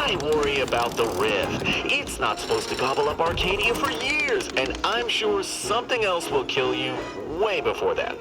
I worry about the Rift. It's not supposed to gobble up Arcadia for years, and I'm sure something else will kill you way before then.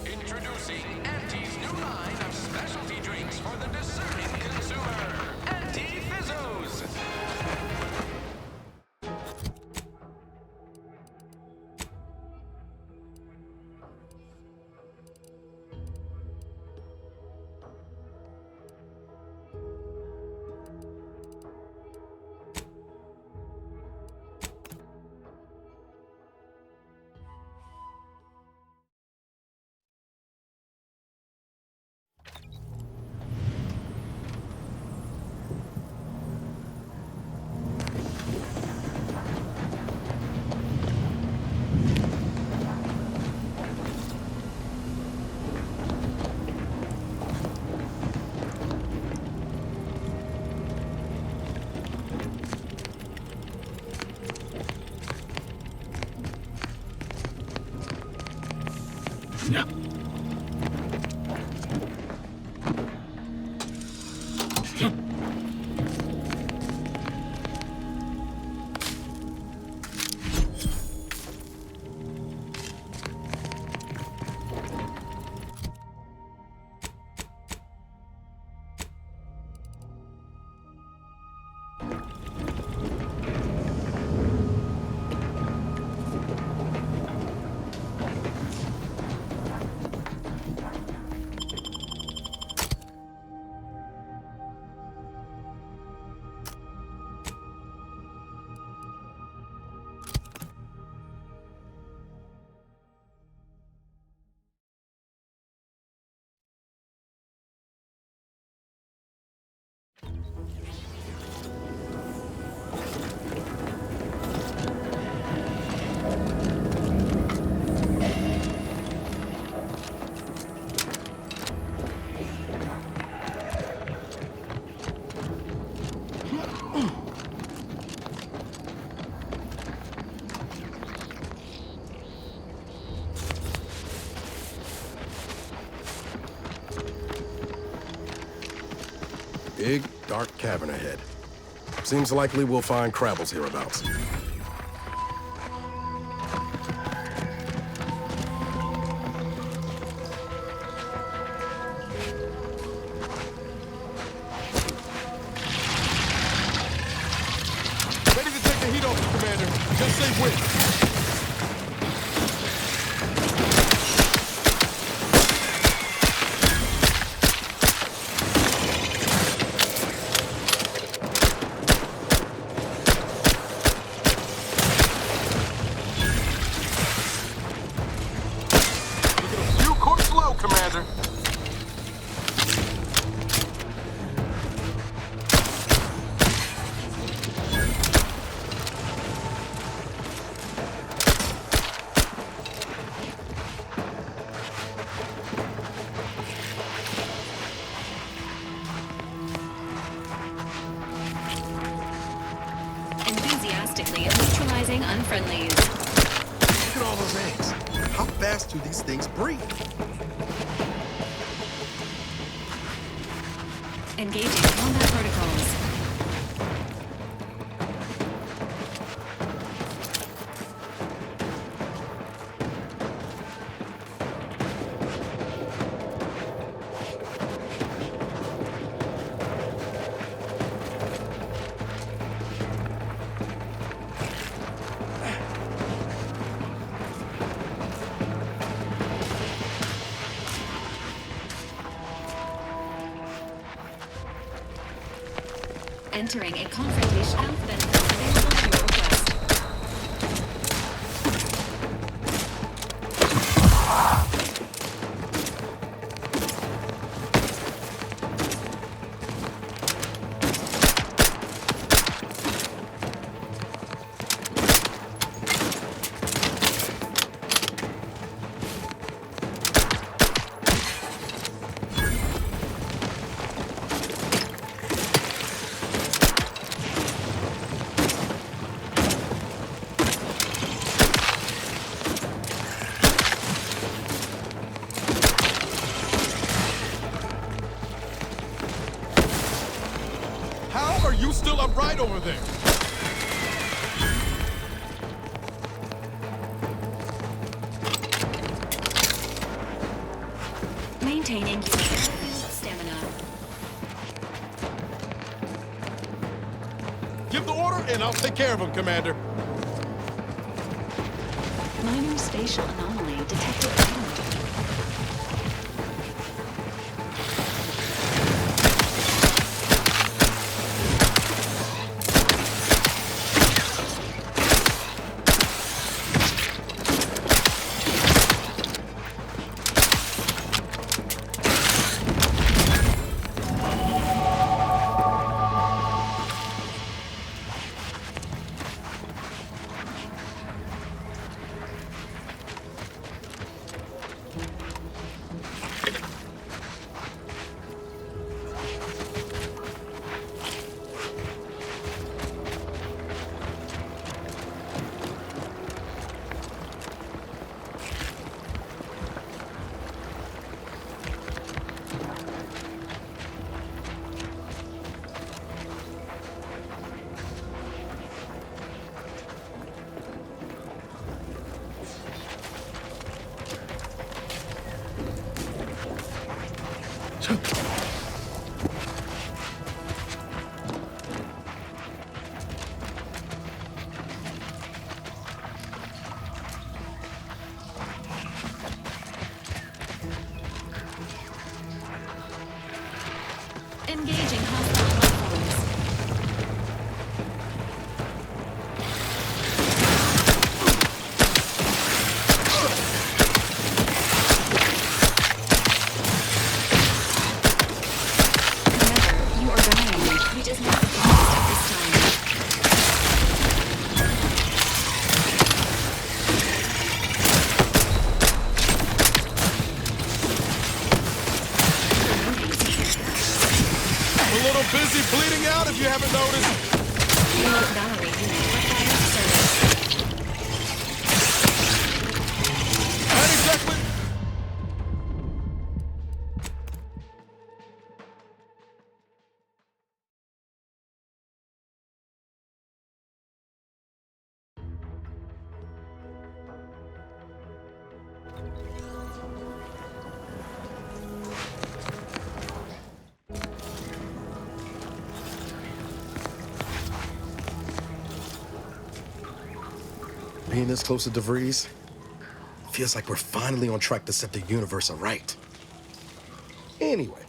Introducing Auntie's new line of specialty drinks for the discerning consumer. Auntie Fizzos. Yeah. Big, dark cavern ahead. Seems likely we'll find Crabbles hereabouts. Ready to take the heat off you, Commander. Just say when. Commander. Enthusiastically neutralizing unfriendlies. Look at all those eggs. How fast do these things breed? Engaging combat protocols. Entering a confrontation health benefits available to your request. are you still upright over there? Maintaining your stamina. Give the order, and I'll take care of him, Commander. Minor spatial anomaly detected. Engaging hostile platforms. Commander, you are dying. We just not the fast at this time. I'm a little busy bleeding out if you haven't noticed. Remote Valerie unit requires service. Not exactly. Being this close to DeVries feels like we're finally on track to set the universe aright. Anyway,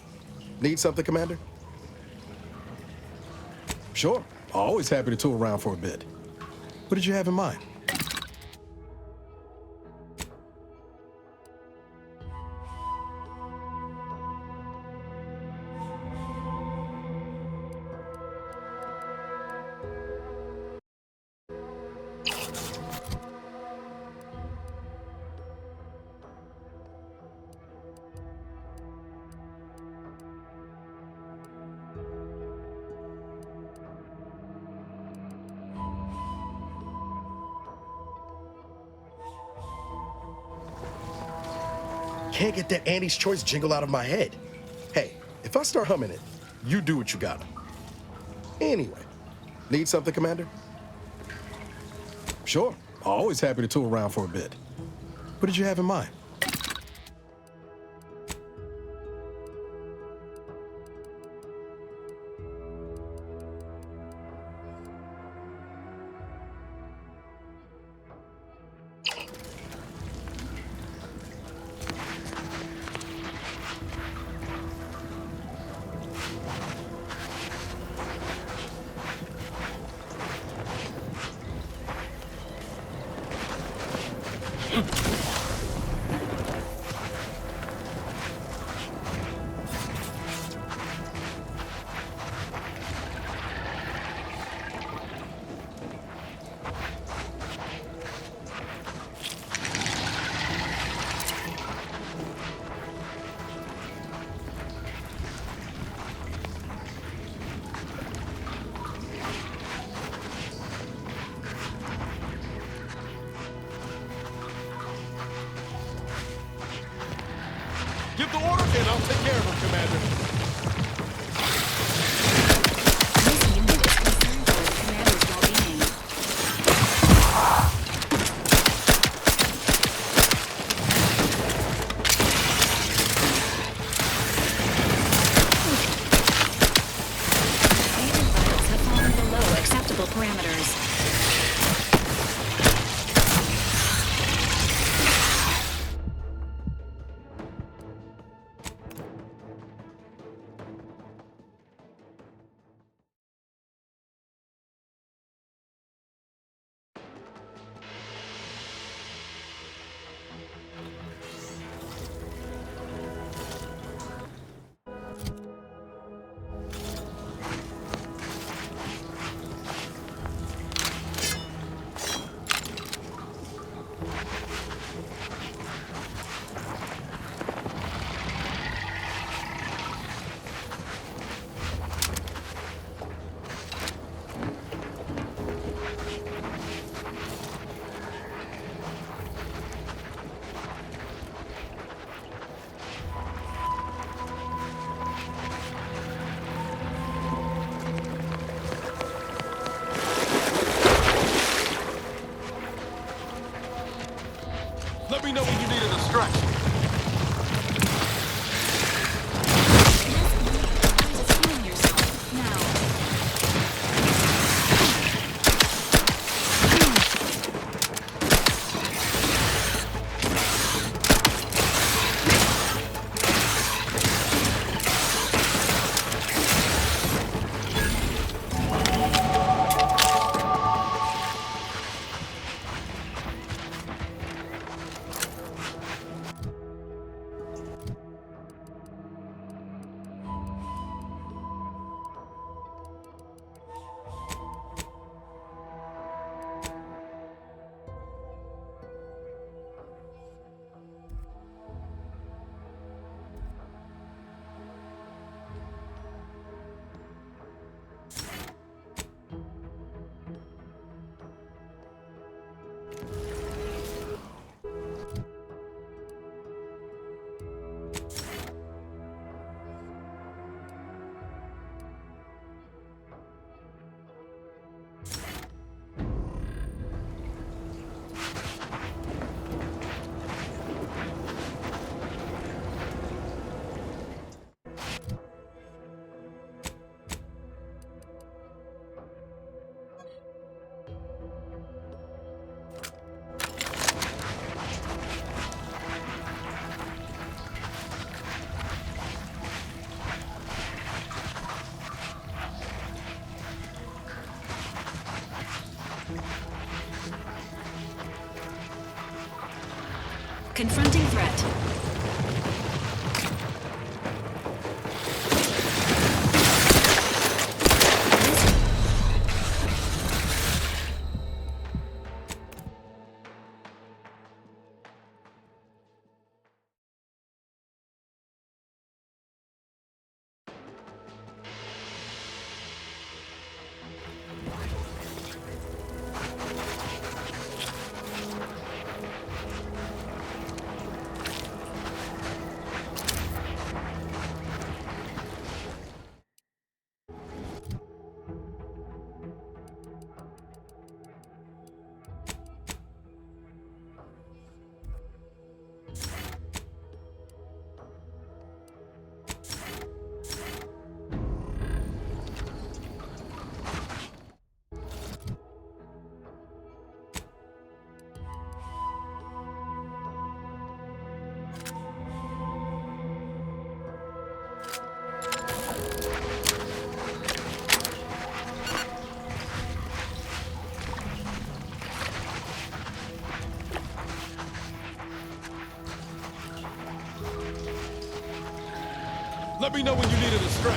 need something, Commander? Sure. Always happy to tool around for a bit. What did you have in mind? Can't get that Annie's Choice jingle out of my head. Hey, if I start humming it, you do what you gotta. Anyway, need something, Commander? Sure. Always happy to tool around for a bit. What did you have in mind? Give the order, and I'll take care of him, Commander. This unit stretch. Just healing yourself. Now. Confronting threat. Let me know when you needed a stretch.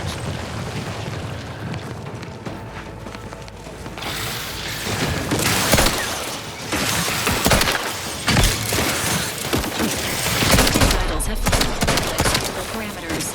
Vitals have flexible parameters.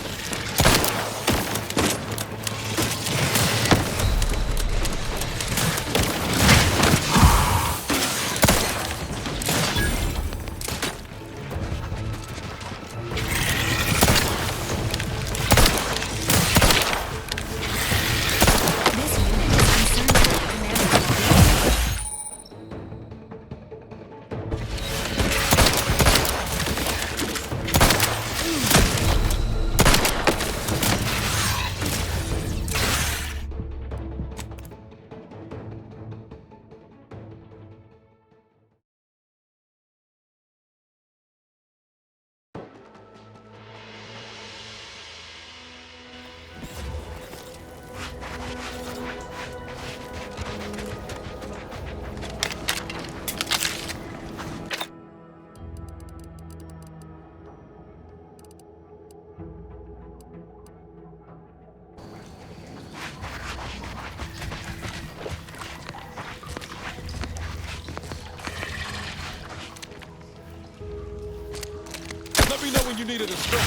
Let me know when you needed a stretch.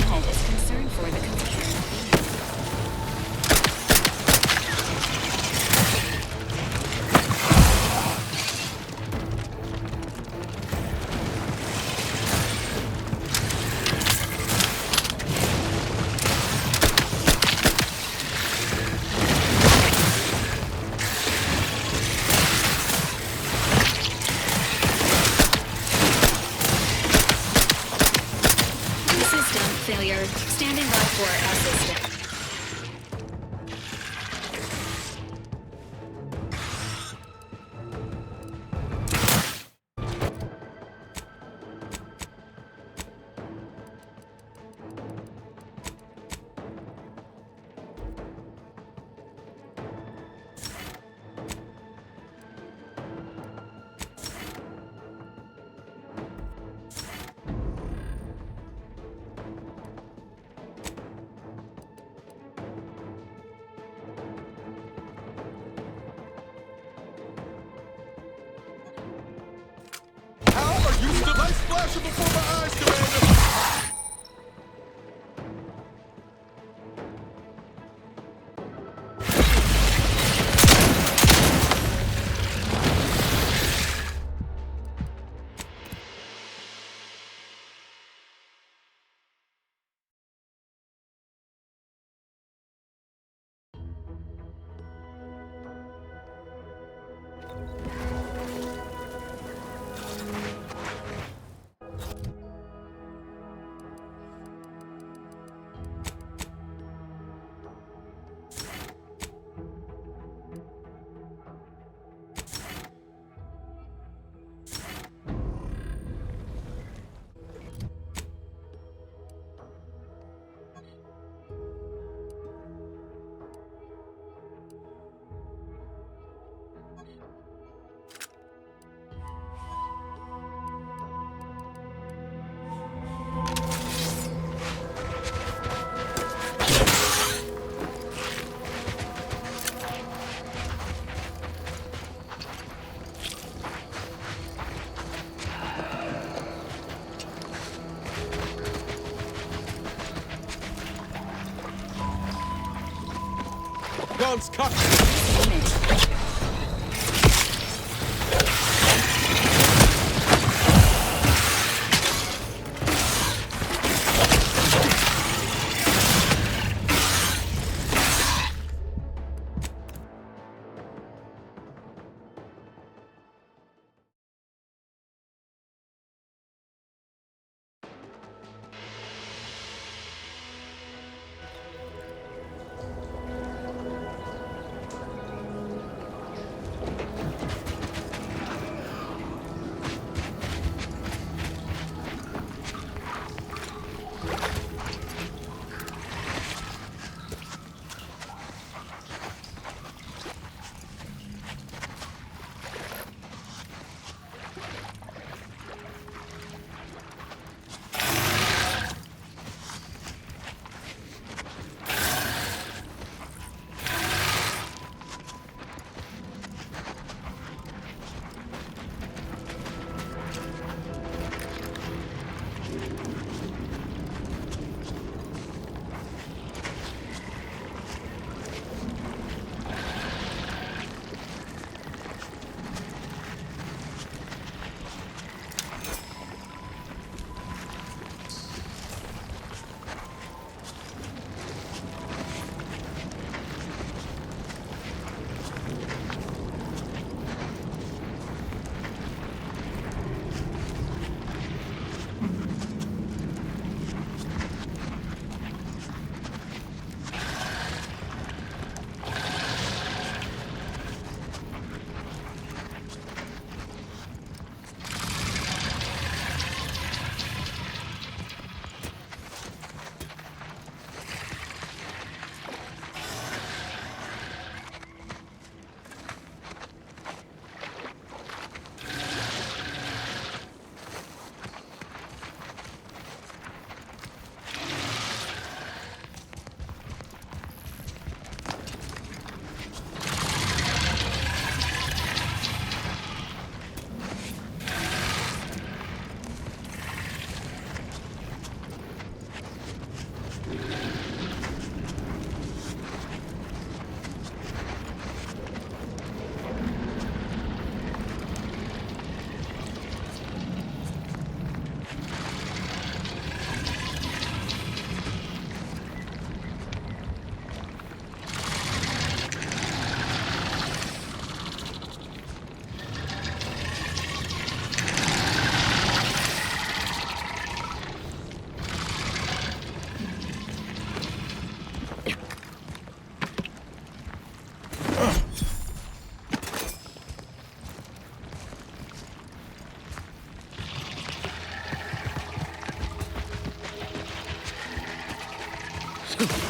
This unit is concerned for the container. System failure. Standing by for assistance. How are you still lights flashing before my eyes, Commander? Guns cocked. Unit.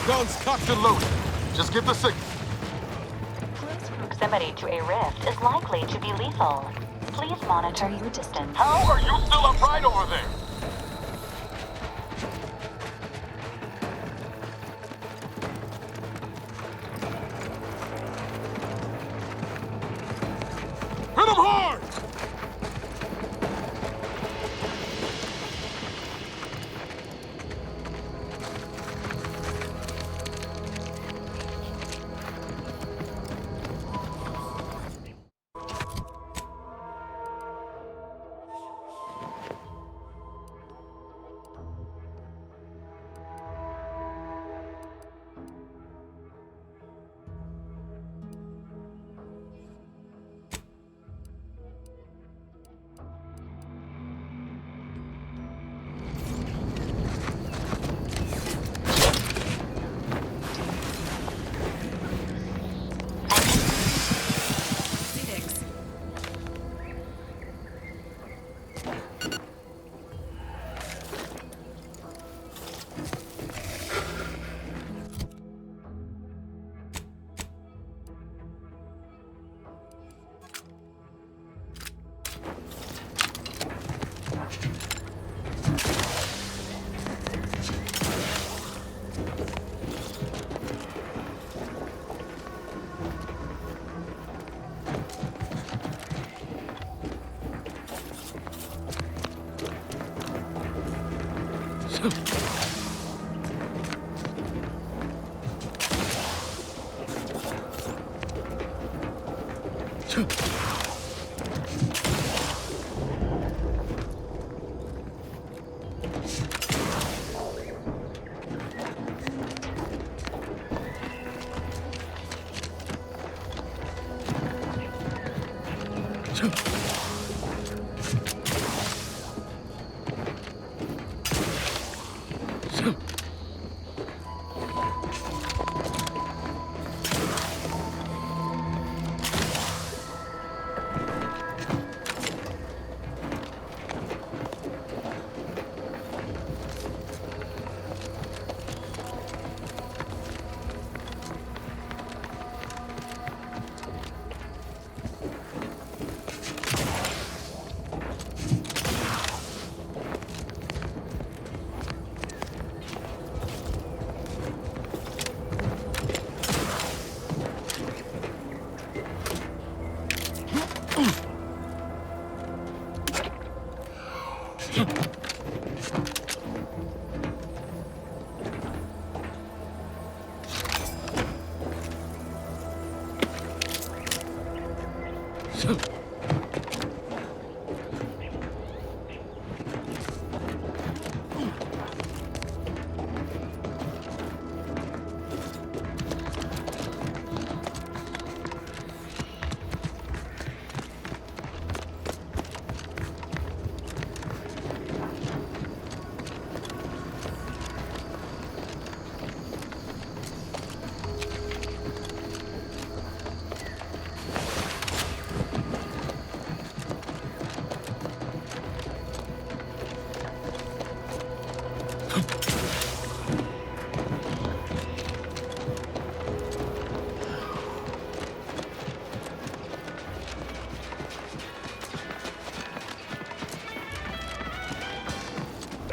Guns cocked and loaded. Just give the signal. Close proximity to a rift is likely to be lethal. Please monitor your distance. How are you still upright over there? Hit him hard!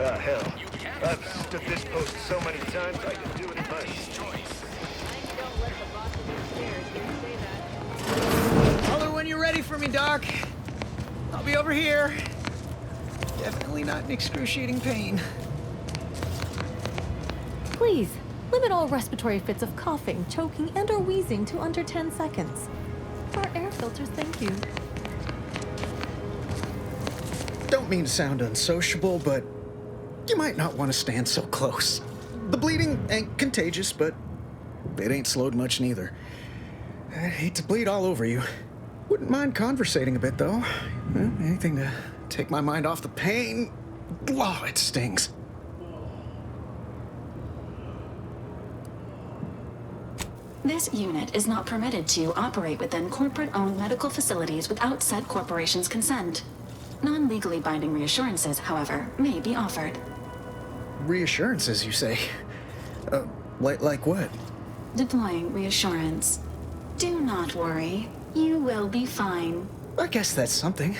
Ah, hell. I've stood this post so many times I can do it in my Holler when you're ready for me, Doc. I'll be over here. Definitely not in excruciating pain. Please, limit all respiratory fits of coughing, choking, and/or wheezing to under 10 seconds. Our air filters, thank you. Don't mean to sound unsociable, but you might not want to stand so close. The bleeding ain't contagious, but it ain't slowed much neither. I'd hate to bleed all over you. Wouldn't mind conversating a bit, though. Anything to take my mind off the pain. Oh, it stings. This unit is not permitted to operate within corporate-owned medical facilities without said corporation's consent. Non-legally binding reassurances, however, may be offered. Reassurances, you say? Like what? Deploying reassurance. Do not worry. You will be fine. I guess that's something.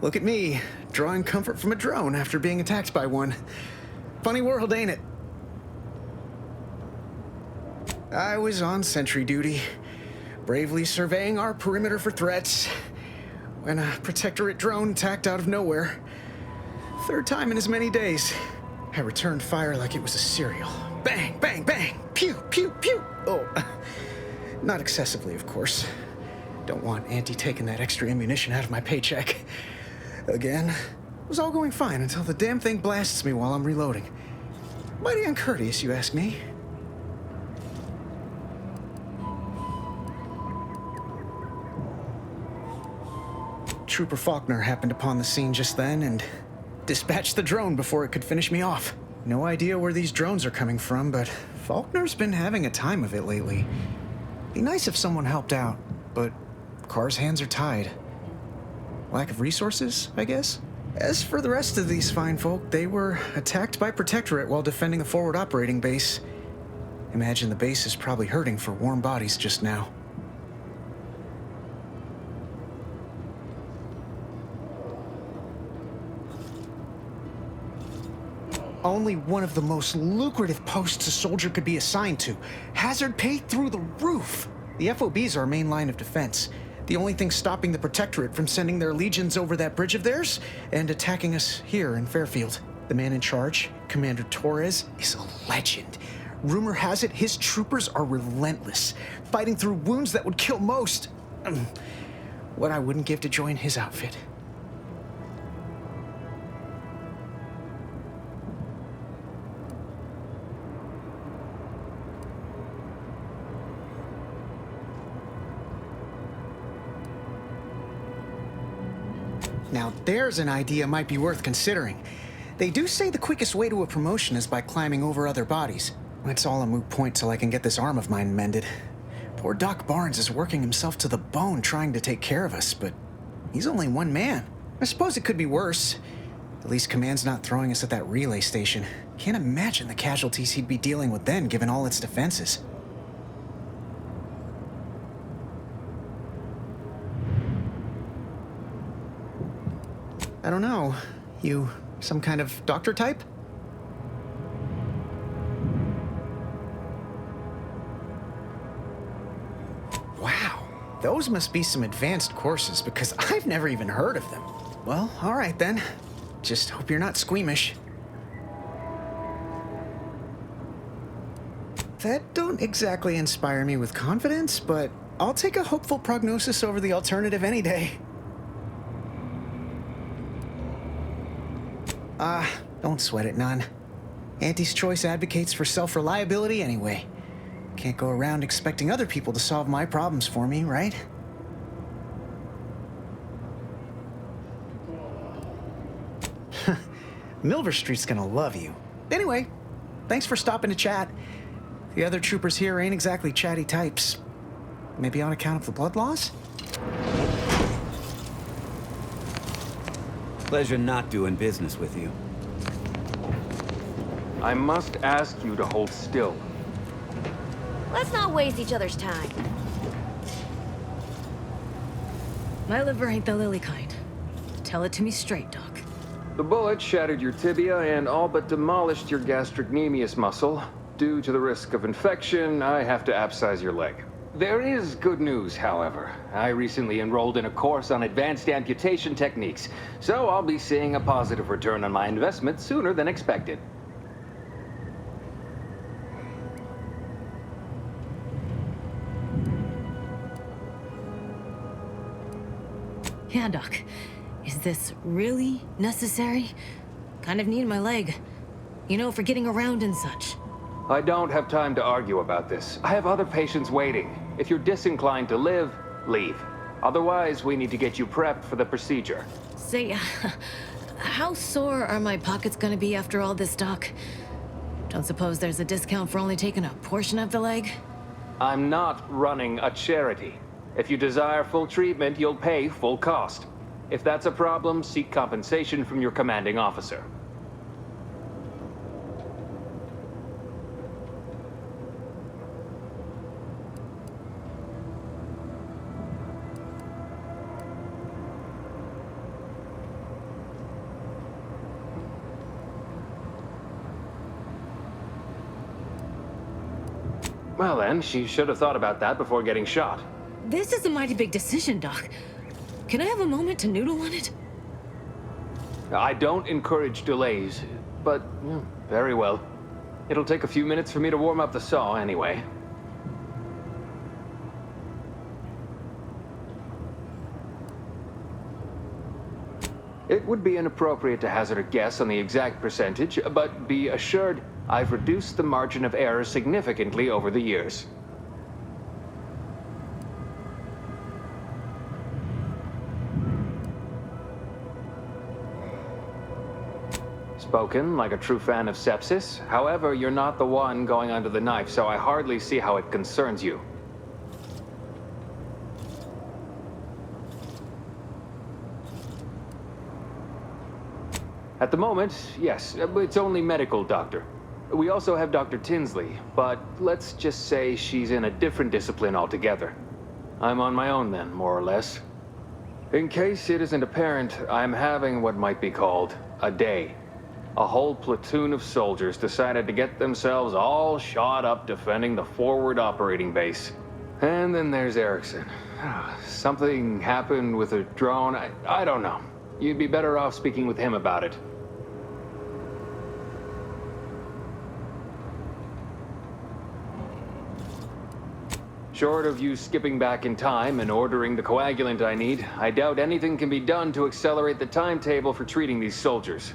Look at me, drawing comfort from a drone after being attacked by one. Funny world, ain't it? I was on sentry duty, bravely surveying our perimeter for threats, when a Protectorate drone attacked out of nowhere. Third time in as many days. I returned fire like it was a cereal. Bang, bang, bang! Pew, pew, pew! Oh, not excessively, of course. Don't want Auntie taking that extra ammunition out of my paycheck. Again, it was all going fine until the damn thing blasts me while I'm reloading. Mighty uncourteous, you ask me. Trooper Faulkner happened upon the scene just then and dispatched the drone before it could finish me off. No idea where these drones are coming from, but Faulkner's been having a time of it lately. Be nice if someone helped out, but Carr's hands are tied. Lack of resources, I guess? As for the rest of these fine folk, they were attacked by Protectorate while defending the forward operating base. Imagine the base is probably hurting for warm bodies just now. Only one of the most lucrative posts a soldier could be assigned to. Hazard pay through the roof. The FOB's our main line of defense. The only thing stopping the Protectorate from sending their legions over that bridge of theirs and attacking us here in Fairfield. The man in charge, Commander Torres, is a legend. Rumor has it his troopers are relentless, fighting through wounds that would kill most. What I wouldn't give to join his outfit. Now there's an idea might be worth considering. They do say the quickest way to a promotion is by climbing over other bodies. It's all a moot point till I can get this arm of mine mended. Poor Doc Barnes is working himself to the bone trying to take care of us, but he's only one man. I suppose it could be worse. At least Command's not throwing us at that relay station. Can't imagine the casualties he'd be dealing with then, given all its defenses. I don't know. You some kind of doctor type? Wow, those must be some advanced courses because I've never even heard of them. Well, all right then. Just hope you're not squeamish. That don't exactly inspire me with confidence, but I'll take a hopeful prognosis over the alternative any day. Don't sweat it none. Auntie's Choice advocates for self-reliability anyway. Can't go around expecting other people to solve my problems for me, right? Milver Street's gonna love you. Anyway, thanks for stopping to chat. The other troopers here ain't exactly chatty types. Maybe on account of the blood loss? Pleasure not doing business with you. I must ask you to hold still. Let's not waste each other's time. My liver ain't the lily kind. Tell it to me straight, Doc. The bullet shattered your tibia and all but demolished your gastrocnemius muscle. Due to the risk of infection, I have to abscise your leg. There is good news, however. I recently enrolled in a course on advanced amputation techniques, so I'll be seeing a positive return on my investment sooner than expected. Yeah, Doc. Is this really necessary? Kind of need my leg. You know, for getting around and such. I don't have time to argue about this. I have other patients waiting. If you're disinclined to live, leave. Otherwise, we need to get you prepped for the procedure. Say, how sore are my pockets gonna be after all this, Doc? Don't suppose there's a discount for only taking a portion of the leg? I'm not running a charity. If you desire full treatment, you'll pay full cost. If that's a problem, seek compensation from your commanding officer. Well then, she should have thought about that before getting shot. This is a mighty big decision, Doc. Can I have a moment to noodle on it? I don't encourage delays, but very well. It'll take a few minutes for me to warm up the saw anyway. It would be inappropriate to hazard a guess on the exact percentage, but be assured I've reduced the margin of error significantly over the years. Spoken like a true fan of sepsis. However, you're not the one going under the knife, so I hardly see how it concerns you. At the moment, yes, it's only medical, Doctor. We also have Dr. Tinsley, but let's just say she's in a different discipline altogether. I'm on my own then, more or less. In case it isn't apparent, I'm having what might be called a day. A whole platoon of soldiers decided to get themselves all shot up defending the forward operating base. And then there's Erickson. Something happened with a drone. I don't know. You'd be better off speaking with him about it. Short of you skipping back in time and ordering the coagulant I need, I doubt anything can be done to accelerate the timetable for treating these soldiers.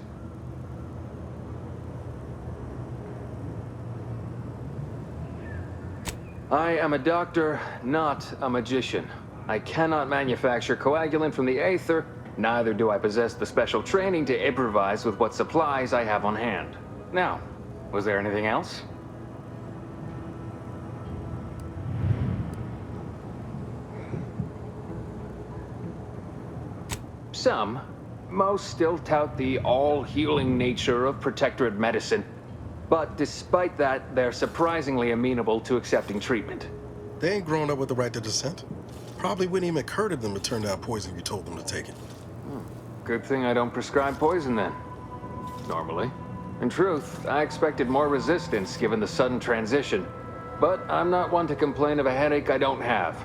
I am a doctor, not a magician. I cannot manufacture coagulant from the aether, neither do I possess the special training to improvise with what supplies I have on hand. Now, was there anything else? Some. Most still tout the all-healing nature of Protectorate medicine. But despite that, they're surprisingly amenable to accepting treatment. They ain't grown up with the right to dissent. Probably wouldn't even occur to them to turn down poison if you told them to take it. Good thing I don't prescribe poison then. Normally. In truth, I expected more resistance given the sudden transition. But I'm not one to complain of a headache I don't have.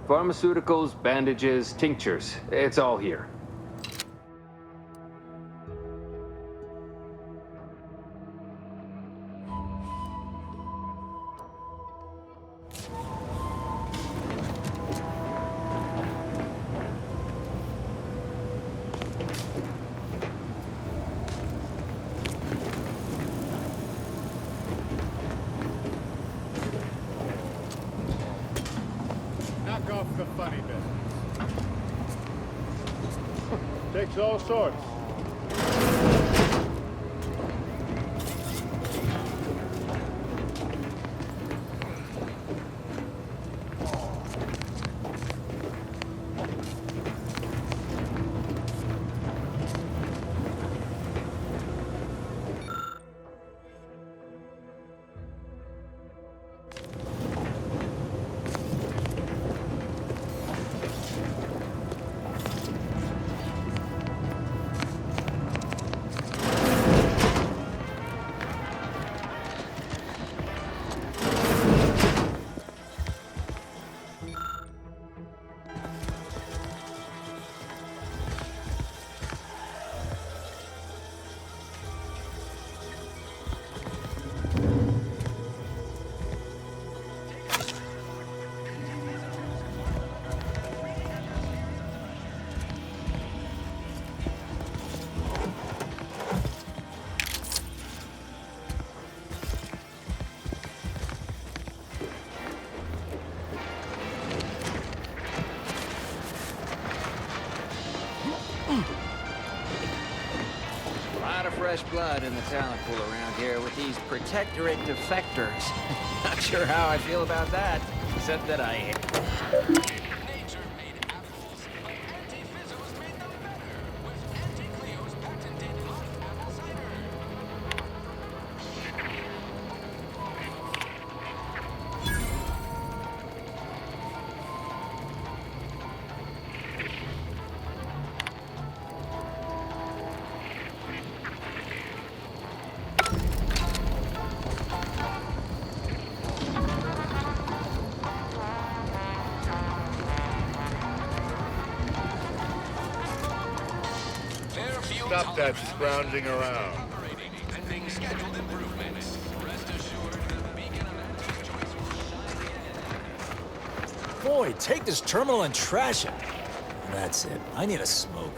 Pharmaceuticals, bandages, tinctures. It's all here. Knock off the funny business. Takes all sorts. Fresh blood in the talent pool around here with these Protectorate defectors. Not sure how I feel about that, except that I... Nature made apples, but Auntie Fizzo's made them better with Auntie Cleo's patented light apple cider. Stop that scrounging around. Pending scheduled improvements. Rest assured the beacon of anti-choice will shine again. Boy, take this terminal and trash it. That's it. I need a smoke.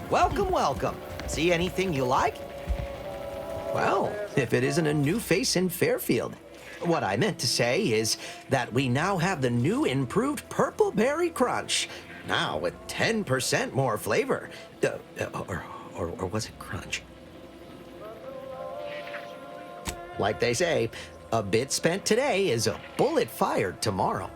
Welcome, welcome. See anything you like? Well, if it isn't a new face in Fairfield. What I meant to say is that we now have the new improved Purple Berry Crunch. Now with 10% more flavor. Or was it crunch? Like they say, a bit spent today is a bullet fired tomorrow.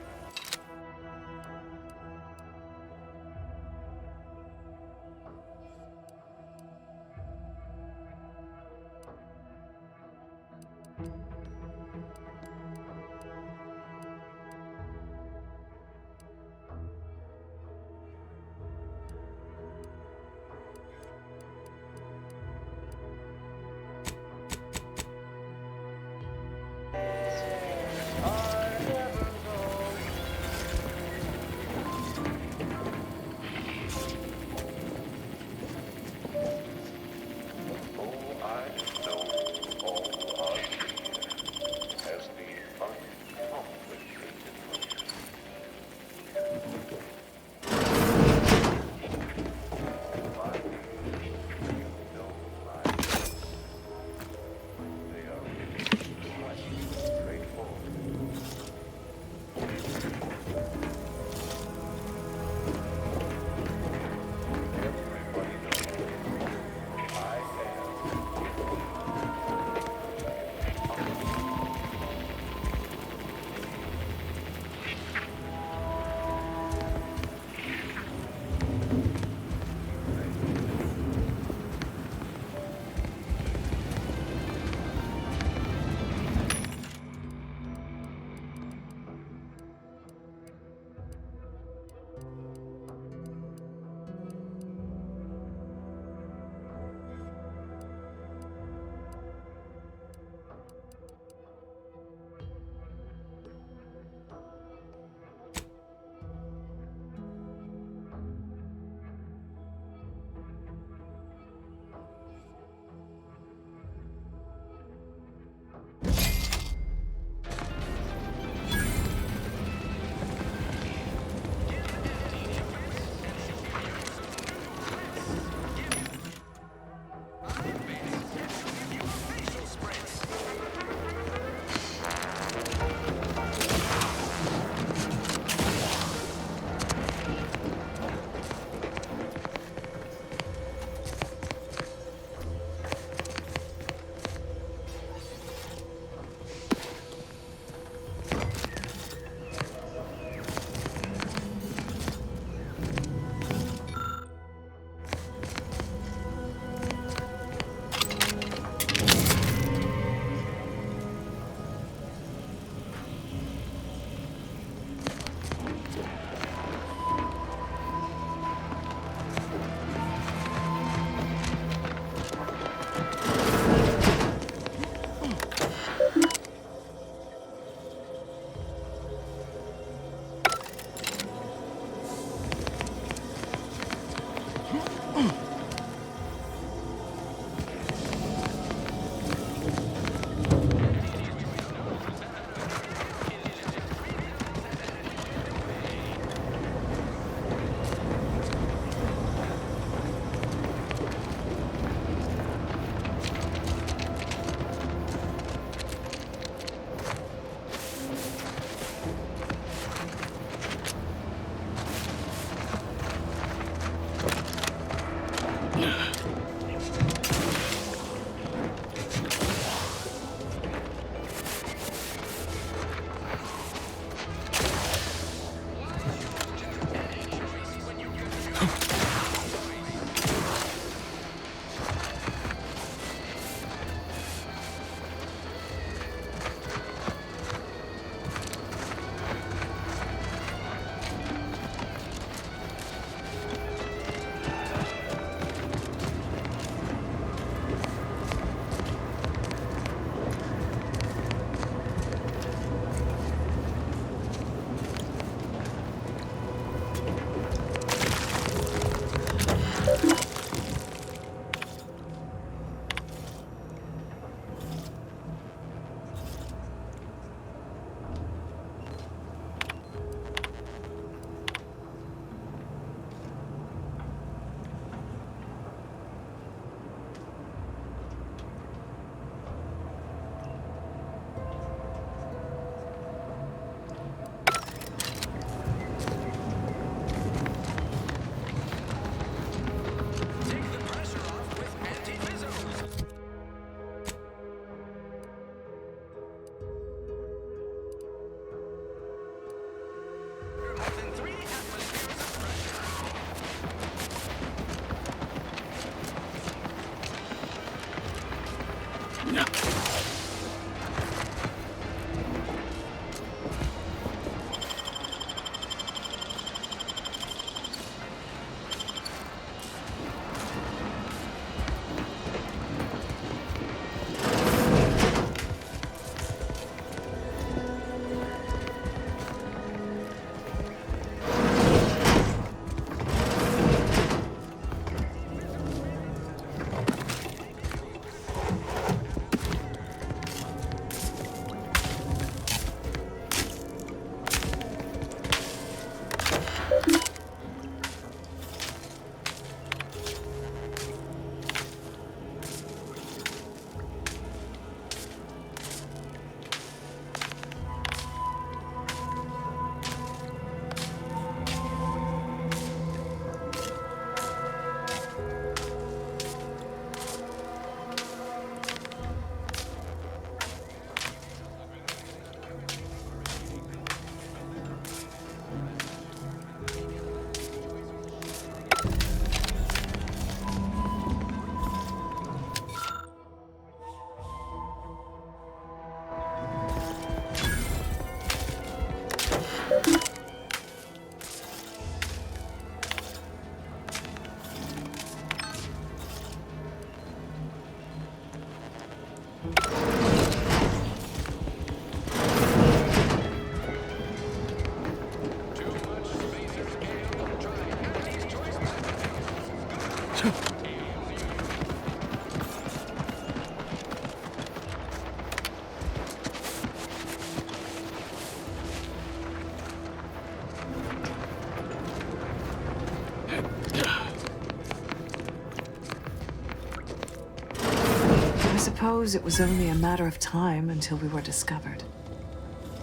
I suppose it was only a matter of time until we were discovered.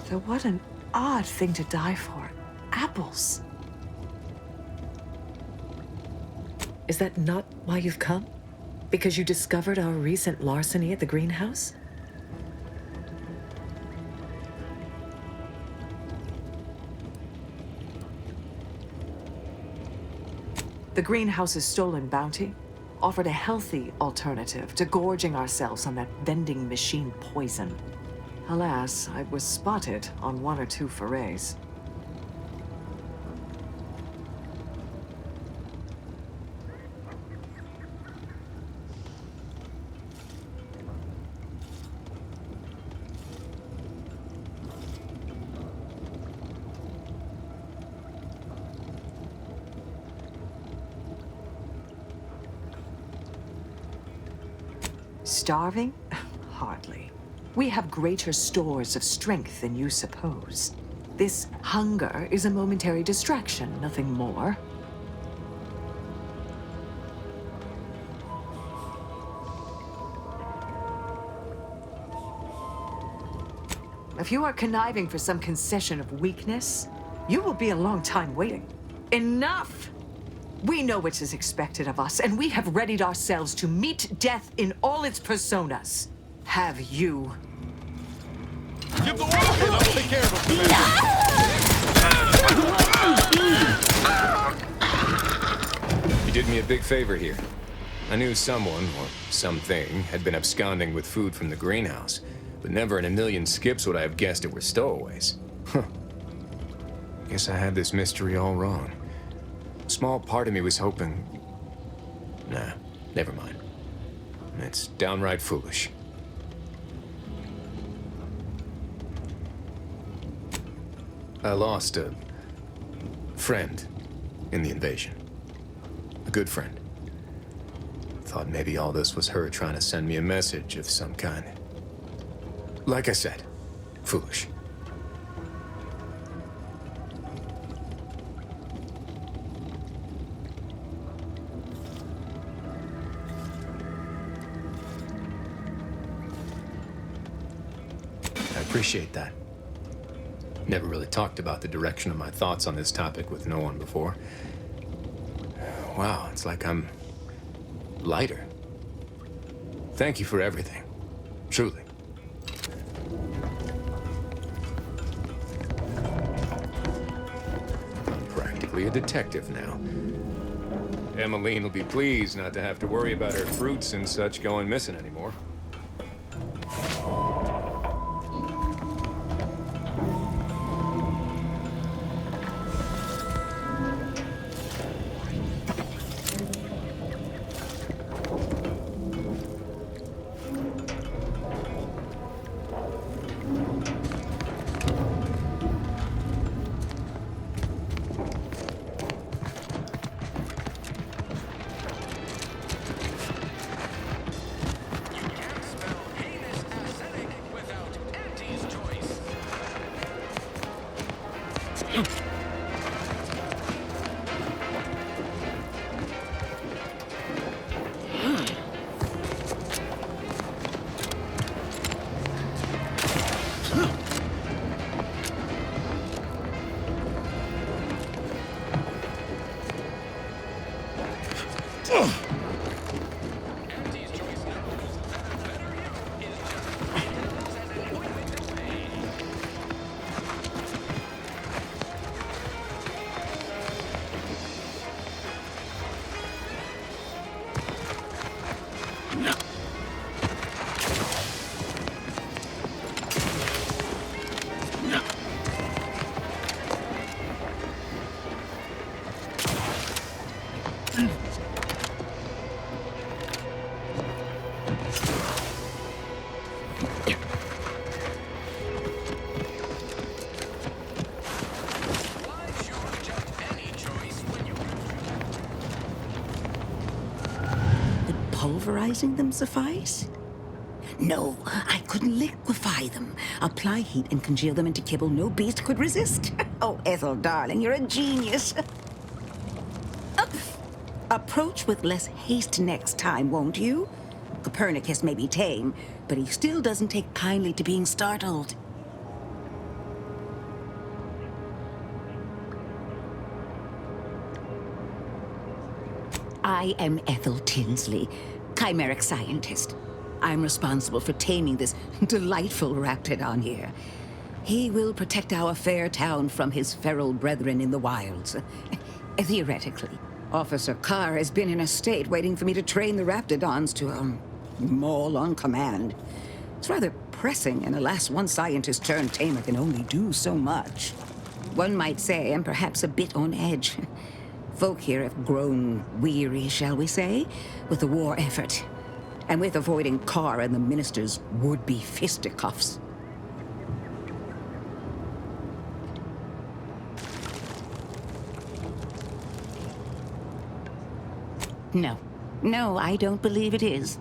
Though what an odd thing to die for. Apples. Is that not why you've come? Because you discovered our recent larceny at the greenhouse? The greenhouse's stolen bounty offered a healthy alternative to gorging ourselves on that vending machine poison. Alas, I was spotted on 1 or 2 forays. Starving? Hardly. We have greater stores of strength than you suppose. This hunger is a momentary distraction, nothing more. If you are conniving for some concession of weakness, you will be a long time waiting. Enough! We know what is expected of us, and we have readied ourselves to meet death in all its personas. Have you? Give the word and I'll take care of him. You did me a big favor here. I knew someone, or something, had been absconding with food from the greenhouse, but never in a million skips would I have guessed it were stowaways. Huh. Guess I had this mystery all wrong. A small part of me was hoping... Nah, never mind. It's downright foolish. I lost a friend in the invasion. A good friend. Thought maybe all this was her trying to send me a message of some kind. Like I said, foolish. I appreciate that. Never really talked about the direction of my thoughts on this topic with no one before. Wow, it's like I'm lighter. Thank you for everything. Truly. I'm practically a detective now. Emmeline will be pleased not to have to worry about her fruits and such going missing anymore. vaporizing them suffice? No, I couldn't liquefy them. Apply heat and congeal them into kibble no beast could resist. Oh, Ethel, darling, you're a genius. Approach with less haste next time, won't you? Copernicus may be tame, but he still doesn't take kindly to being startled. I am Ethel Tinsley, chimeric scientist. I'm responsible for taming this delightful raptidon here. He will protect our fair town from his feral brethren in the wilds. Theoretically. Officer Carr has been in a state waiting for me to train the raptidons to, maul on command. It's rather pressing, and alas, one scientist turned tamer can only do so much. One might say I'm perhaps a bit on edge. Folk here have grown weary, shall we say, with the war effort, and with avoiding Carr and the minister's would-be fisticuffs. No, I don't believe it is.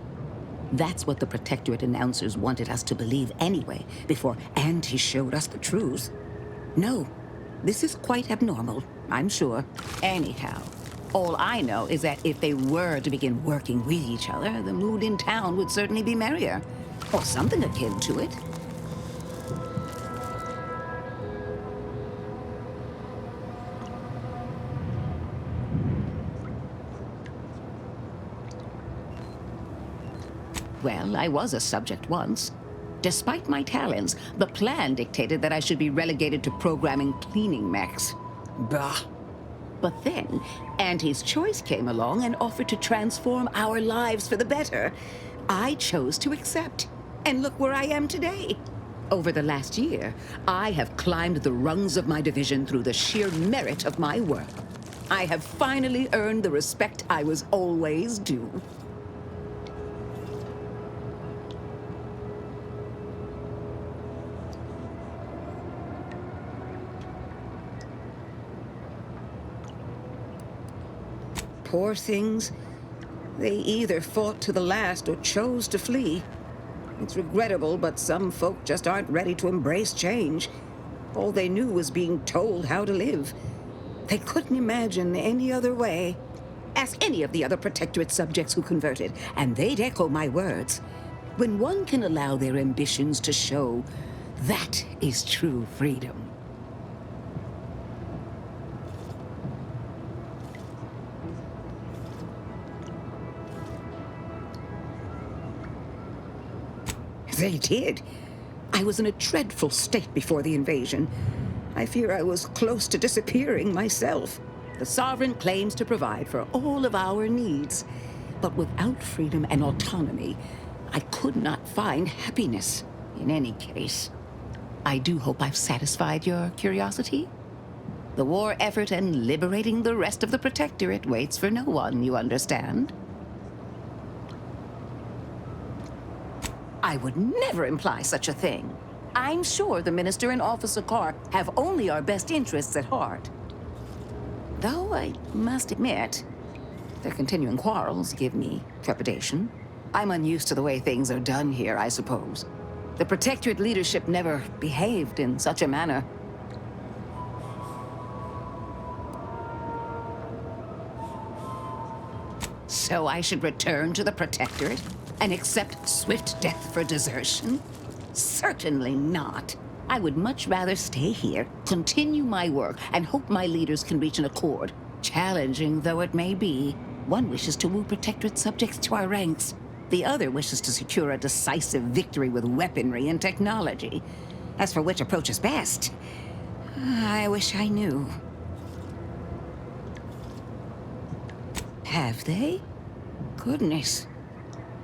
That's what the Protectorate announcers wanted us to believe anyway, before Auntie showed us the truth. No, this is quite abnormal, I'm sure. Anyhow, all I know is that if they were to begin working with each other, the mood in town would certainly be merrier. Or something akin to it. Well, I was a subject once. Despite my talents, the plan dictated that I should be relegated to programming cleaning mechs. Bah. But then, Auntie's Choice came along and offered to transform our lives for the better. I chose to accept. And look where I am today. Over the last year, I have climbed the rungs of my division through the sheer merit of my work. I have finally earned the respect I was always due. Poor things. They either fought to the last or chose to flee. It's regrettable, but some folk just aren't ready to embrace change. All they knew was being told how to live. They couldn't imagine any other way. Ask any of the other Protectorate subjects who converted, and they'd echo my words. When one can allow their ambitions to show, that is true freedom. They did. I was in a dreadful state before the invasion. I fear I was close to disappearing myself. The Sovereign claims to provide for all of our needs. But without freedom and autonomy, I could not find happiness. In any case, I do hope I've satisfied your curiosity. The war effort and liberating the rest of the Protectorate waits for no one, you understand? I would never imply such a thing. I'm sure the Minister and Officer Carr have only our best interests at heart. Though I must admit, their continuing quarrels give me trepidation. I'm unused to the way things are done here, I suppose. The Protectorate leadership never behaved in such a manner. So I should return to the Protectorate and accept swift death for desertion? Certainly not. I would much rather stay here, continue my work, and hope my leaders can reach an accord. Challenging though it may be, one wishes to woo Protectorate subjects to our ranks. The other wishes to secure a decisive victory with weaponry and technology. As for which approach is best, I wish I knew. Have they? Goodness.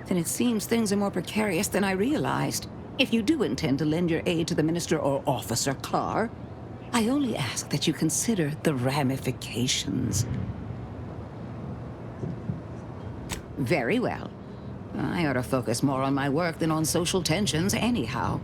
Then it seems things are more precarious than I realized. If you do intend to lend your aid to the Minister or Officer Carr, I only ask that you consider the ramifications. Very well. I ought to focus more on my work than on social tensions anyhow.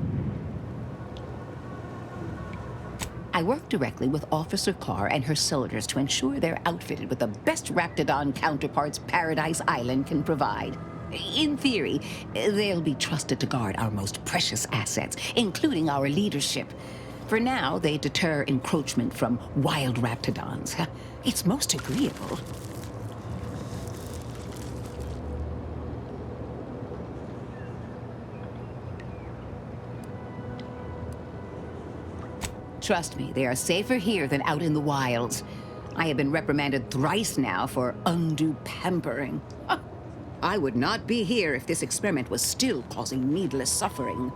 I work directly with Officer Carr and her soldiers to ensure they're outfitted with the best Raptidon counterparts Paradise Island can provide. In theory, they'll be trusted to guard our most precious assets, including our leadership. For now, they deter encroachment from wild raptidons. It's most agreeable. Trust me, they are safer here than out in the wilds. I have been reprimanded thrice now for undue pampering. I would not be here if this experiment was still causing needless suffering.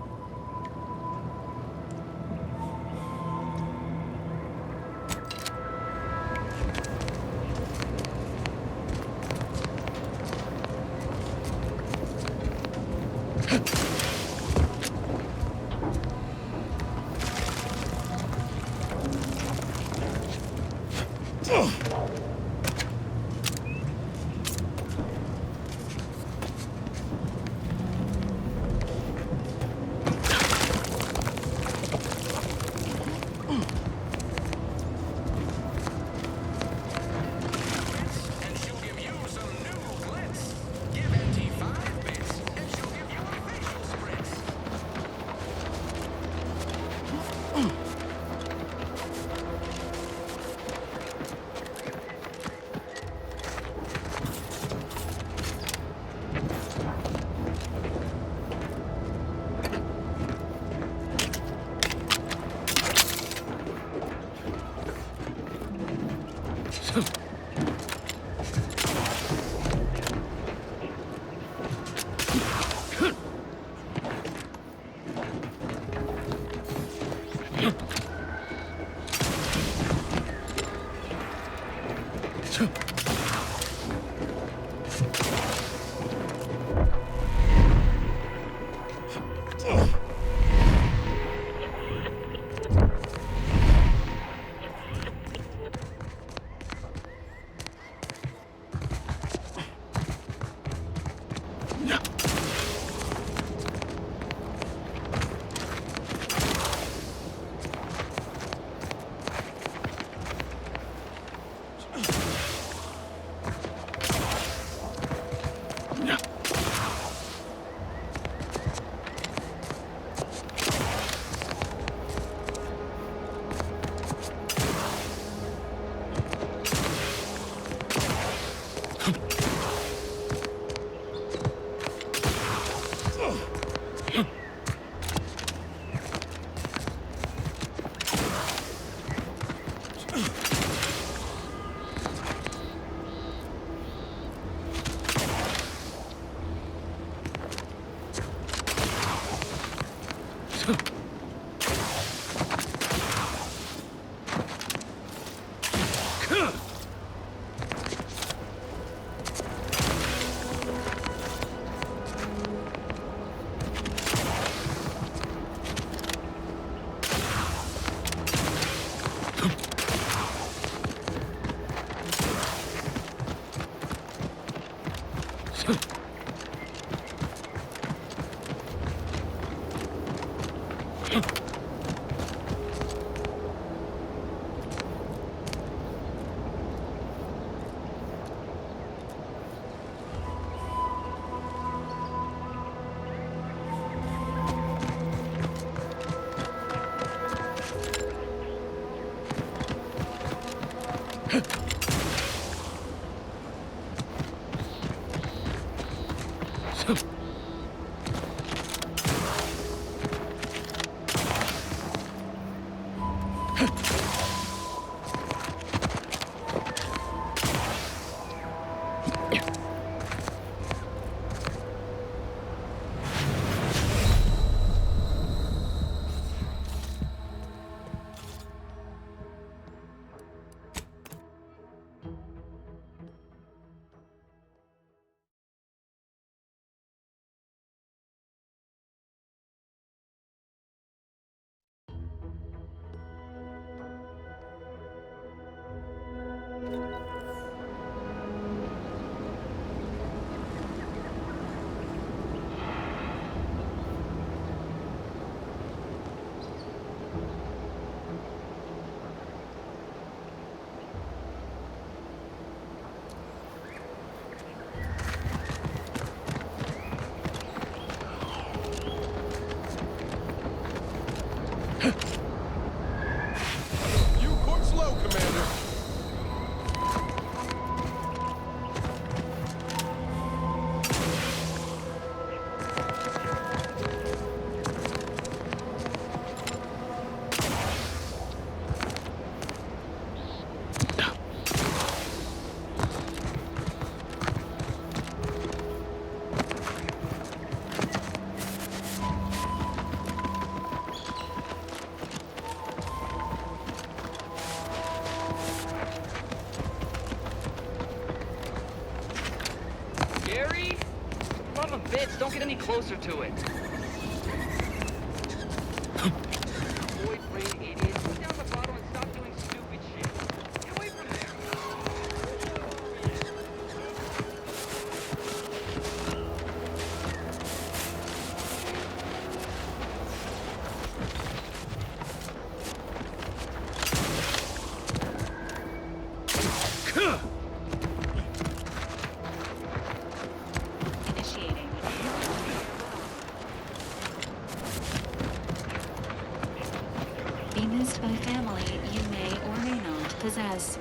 You port slow, Commander. Gary? Son of a bitch, don't get any closer to it. Boy, brain idiot. Put down the bottle and stop doing stupid shit. Get away from there. Initiating. Be missed by family you may or may not possess.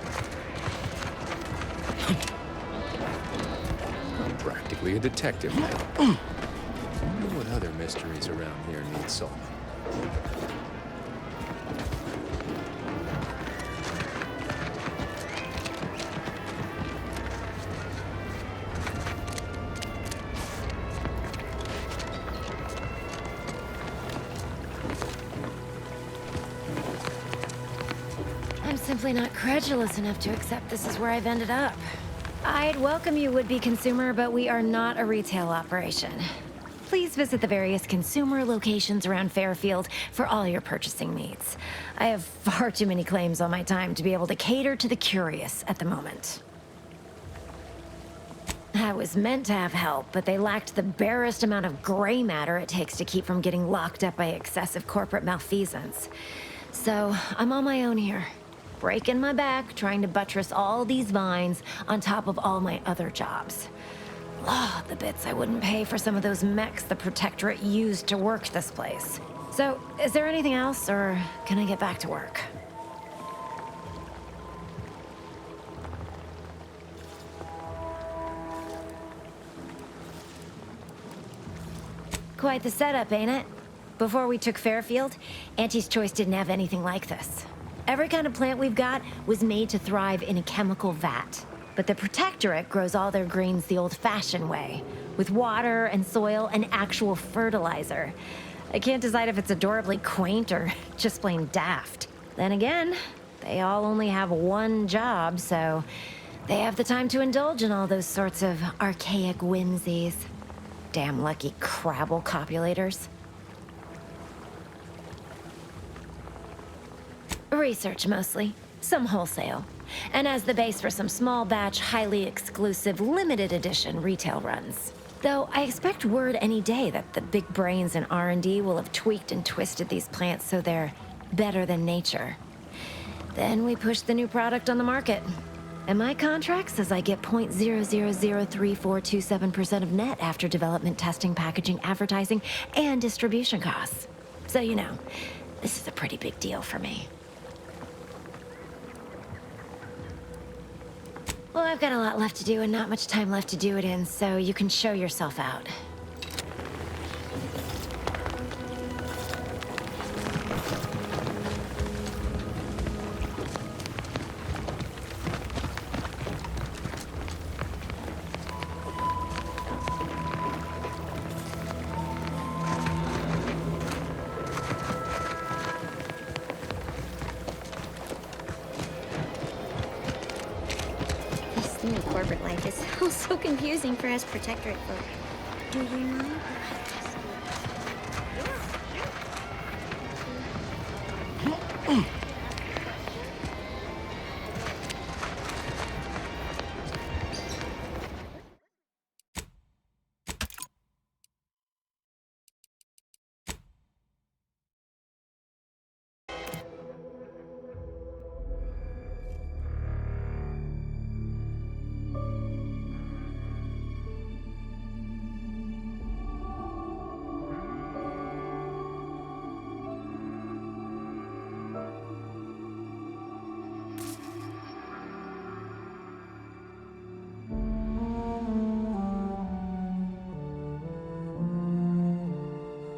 I'm practically a detective now. I wonder what other mysteries around here need solving. I'm simply not credulous enough to accept this is where I've ended up. I'd welcome you, would-be consumer, but we are not a retail operation. Please visit the various consumer locations around Fairfield for all your purchasing needs. I have far too many claims on my time to be able to cater to the curious at the moment. I was meant to have help, but they lacked the barest amount of gray matter it takes to keep from getting locked up by excessive corporate malfeasance. So, I'm on my own here. Breaking my back, trying to buttress all these vines on top of all my other jobs. Oh, the bits I wouldn't pay for some of those mechs the Protectorate used to work this place. So, is there anything else, or can I get back to work? Quite the setup, ain't it? Before we took Fairfield, Auntie's Choice didn't have anything like this. Every kind of plant we've got was made to thrive in a chemical vat. But the Protectorate grows all their greens the old-fashioned way, with water and soil and actual fertilizer. I can't decide if it's adorably quaint or just plain daft. Then again, they all only have one job, so they have the time to indulge in all those sorts of archaic whimsies. Damn lucky Crabble copulators. Research mostly, some wholesale, and as the base for some small batch, highly exclusive, limited edition retail runs. Though I expect word any day that the big brains in R&D will have tweaked and twisted these plants so they're better than nature. Then we push the new product on the market. And my contract says I get 0.003427% of net after development, testing, packaging, advertising, and distribution costs. So you know, this is a pretty big deal for me. Well, I've got a lot left to do and not much time left to do it in, so you can show yourself out. This new corporate life is so confusing for us Protectorate folk. Do you mind?